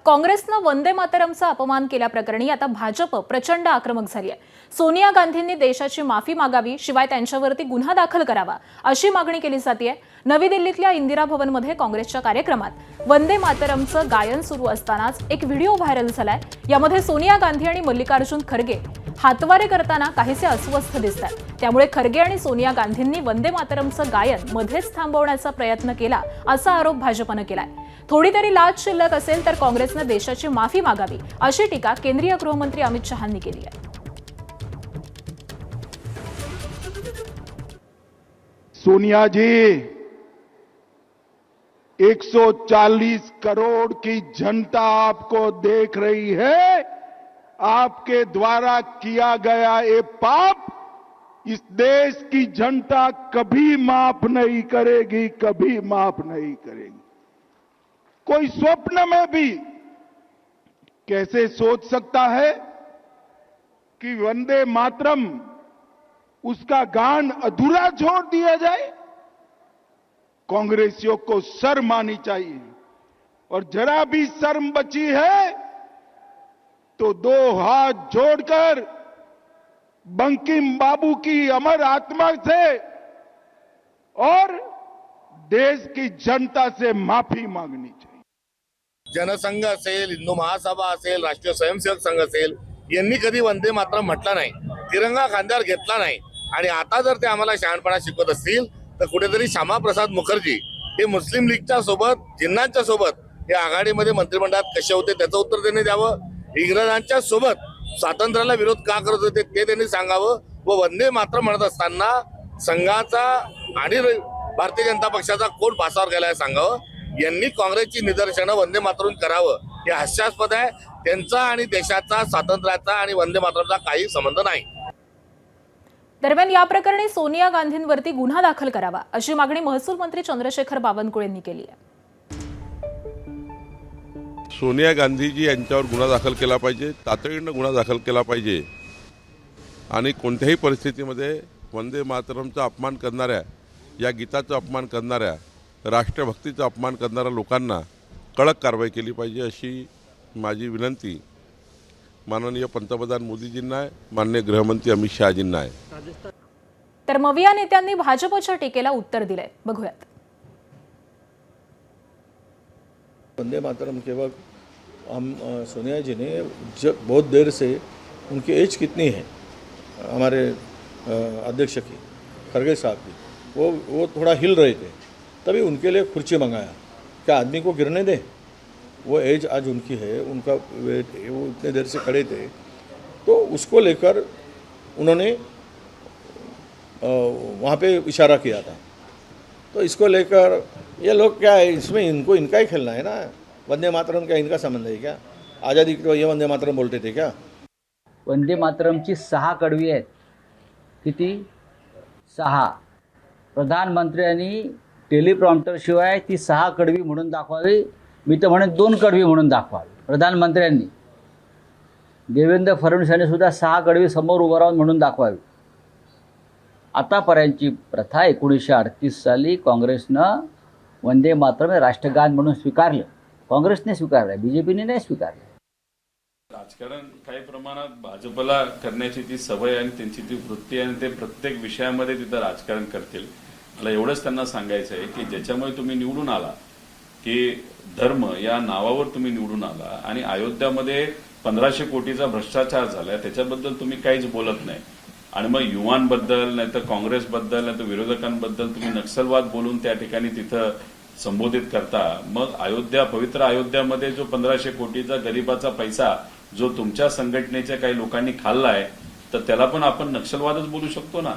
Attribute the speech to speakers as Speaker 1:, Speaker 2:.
Speaker 1: काँग्रेसनं वंदे मातरमचा अपमान केल्याप्रकरणी आता भाजप प्रचंड आक्रमक झाली आहे। सोनिया गांधींनी देशाची माफी मागावी, शिवाय त्यांच्यावरती गुन्हा दाखल करावा अशी मागणी केली जाते। नवी दिल्लीतल्या इंदिरा भवनमध्ये काँग्रेसच्या कार्यक्रमात वंदे मातरमचं गायन सुरू असतानाच एक व्हिडिओ व्हायरल झालाय। यामध्ये सोनिया गांधी आणि मल्लिकार्जुन खरगे हातवारे करताना काहीसे अस्वस्थ दिसतात। त्यामुळे खरगे आणि सोनिया गांधींनी वंदे मातरमचं गायन मध्येच थांबवण्याचा प्रयत्न केला असा आरोप भाजपनं केलाय। थोडी तरी लाज शिल्लक असेल तर काँग्रेसनं देशाची माफी मागावी अशी टीका केंद्रीय गृहमंत्री अमित शहांनी केली आहे।
Speaker 2: सोनिया जी, 140 करोड़ की जनता आपको देख रही है। आपके द्वारा किया गया ये पाप इस देश की जनता कभी माफ नहीं करेगी, कभी माफ नहीं करेगी। कोई स्वप्न में भी कैसे सोच सकता है कि वंदे मातरम उसका गान अधूरा छोड़ दिया जाए? कांग्रेसियों को शर्म आनी चाहिए, और जरा भी शर्म बची है तो दो हाथ जोड़कर बंकिम बाबू की अमर आत्मा से और देश की जनता से माफी मांगनी चाहिए।
Speaker 3: जनसंघ असेल, हिंदू महासभा असेल, राष्ट्रीय स्वयंसेवक संघ असेल, यांनी कधी वंदे मातरम म्हटलं नाही, तिरंगा खांद्यावर घेतला नाही। आणि आता जर ते आम्हाला शहाणपणा शिकवत असतील तर कुठेतरी श्यामाप्रसाद मुखर्जी हे मुस्लिम लीगच्या सोबत, जिन्नांच्या सोबत हे आघाडीमध्ये मंत्रिमंडळात कसे होते त्याचं उत्तर त्यांनी द्यावं। इंग्रजांच्या सोबत स्वातंत्र्याला विरोध का करत होते ते त्यांनी सांगावं। व वंदे मातरम म्हणत असताना संघाचा आणि भारतीय जनता पक्षाचा कोण फासावर गेलाय सांगावं। यांनी काँग्रेसची निदर्शनं वंदे मातरम करावं हे हास्यास्पद आहे। त्यांचा आणि देशाचा, स्वातंत्र्याचा आणि वंदे मातरमचा काही संबंध नाही।
Speaker 1: दरम्यान या प्रकरणी सोनिया गांधींवरती गुन्हा दाखल करावा अशी मागणी महसूल मंत्री चंद्रशेखर बावनकुळे यांनी केली आहे।
Speaker 4: सोनिया गांधीजी यांच्यावर गुन्हा दाखल केला पाहिजे, तातडीनं गुन्हा दाखल केला पाहिजे। आणि कोणत्याही परिस्थितीमध्ये वंदे मातरमचा अपमान करणाऱ्या, या गीताचा अपमान करणाऱ्या, राष्ट्रभक्तीचा अपमान करणाऱ्या लोकांना कडक कारवाई केली पाहिजे अशी माझी विनंती माननीय पंतप्रधान मोदीजींना आहे, माननीय गृहमंत्री अमित शहाजींना आहे।
Speaker 1: तर मविया नेत्यांनी भाजपच्या टीकेला उत्तर दिलंय, बघूयात।
Speaker 5: वंदे मातरम के वक्त हम सोनिया जी ने बहुत देर से, उनकी एज कितनी है हमारे अध्यक्ष की, खरगे साहब की, वो थोड़ा हिल रहे थे, तभी उनके लिए कुर्सी मंगाया। क्या आदमी को गिरने दें? वो एज आज उनकी है, उनका वेट, वो इतने देर से खड़े थे, तो उसको लेकर उन्होंने वहाँ पे इशारा किया था। तो इसको लेकर ये लोग क्या है, इसमें इनको इनका ही खेलना है ना। वंदे मातरम क्या इनका संबंध है क्या? आज़ादी के ये वंदे मातरम बोलते थे क्या?
Speaker 6: वंदे मातरमची 6 कडवी आहेत। किती? 6। प्रधानमंत्र्यांनी टेलिप्रॉम्प्टर शिवाय ती 6 कडवी म्हणून दाखवावी, मी तर म्हणेन 2 कडवी म्हणून दाखवावी प्रधानमंत्र्यांनी। देवेंद्र फडणवीस यांनी सुद्धा 6 कडवी समोर उभं राहून म्हणून दाखवावी। आतापर्यंतची प्रथा 1938 साली काँग्रेसनं वंदे मातरम राष्ट्रगान म्हणून स्वीकारलं, काँग्रेसने स्वीकारलं, बीजेपीने नाही स्वीकारलं।
Speaker 7: राजकारण काही प्रमाणात भाजपला करण्याची ती सवय आणि त्यांची ती वृत्ती, आणि ते प्रत्येक विषयामध्ये तिथं राजकारण करतील। मला एवढंच त्यांना सांगायचं आहे की ज्याच्यामुळे तुम्ही निवडून आला, की धर्म या नावावर तुम्ही निवडून आला, आणि अयोध्यामध्ये 1500 कोटीचा भ्रष्टाचार झालाय त्याच्याबद्दल तुम्ही काहीच बोलत नाही, आणि मग युवांबद्दल, नाही तर काँग्रेसबद्दल, नाही तर विरोधकांबद्दल तुम्ही नक्षलवाद बोलून त्या ठिकाणी तिथं संबोधित करता। मग अयोध्या, पवित्र अयोध्यामध्ये जो 1500 कोटीचा गरिबाचा पैसा जो तुमच्या संघटनेच्या काही लोकांनी खाल्लाय, तर त्याला पण आपण नक्षलवादच बोलू शकतो ना।